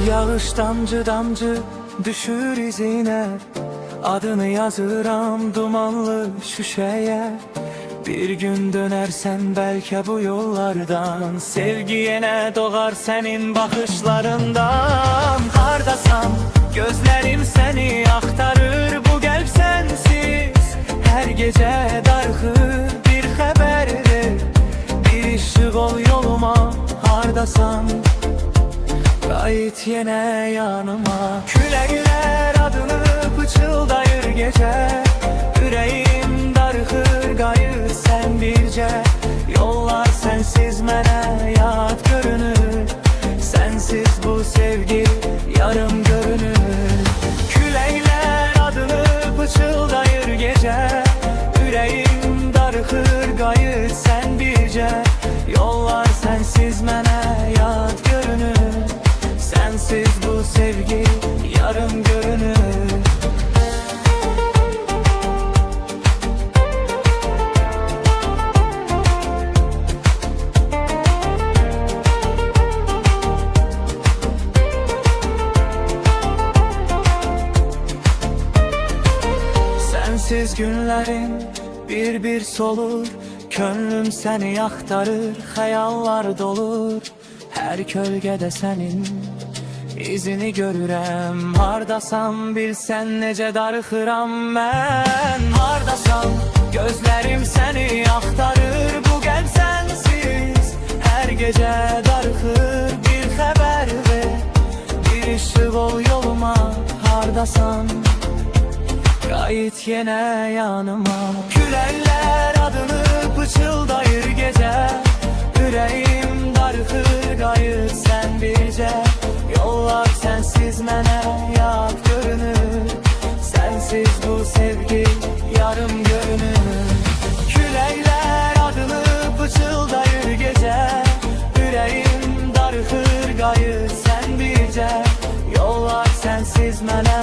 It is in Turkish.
Yağış damcı damcı düşür izine, adını yazıram dumanlı şüşeye. Bir gün dönersen belki bu yollardan, sevgi yine doğar senin bakışlarından. Hardasan gözlerim seni aktarır, bu gelp sensiz her gece dargır. Bir haber ver, bir ışık ol yoluma. Hardasan gayet yine yanıma. Külekler adını pıçıldayır gece, yüreğim dargır gayır sen birce. Yollar sensiz mene yat görünür, sensiz bu sevgi yarım görünür. Külekler adını pıçıldayır gece, yüreğim dargır gayır sen birce. Yollar sensiz mene yat görünür, sensiz bu sevgi yarım görünür. Sensiz günlerim bir bir solur, gönlüm seni aktarır, hayallar dolur. Her gölgede senin izini görürəm. Hardasan bilsen nece darıxıram ben. Hardasan gözlerim seni aktarır, bu gelp sensiz her gece darıxır. Bir haber ver, bir ışık ol yoluma. Hardasan gayet yine yanıma. Küleller adını pıçıldayır gece, yüreğim dargır gayır sen birce. Yollar sensiz mene yat görünür, sensiz bu sevgi yarım görünür. Külekler adını pıçıldayır gece, yüreğim dargır gayır sen birce. Yollar sensiz mene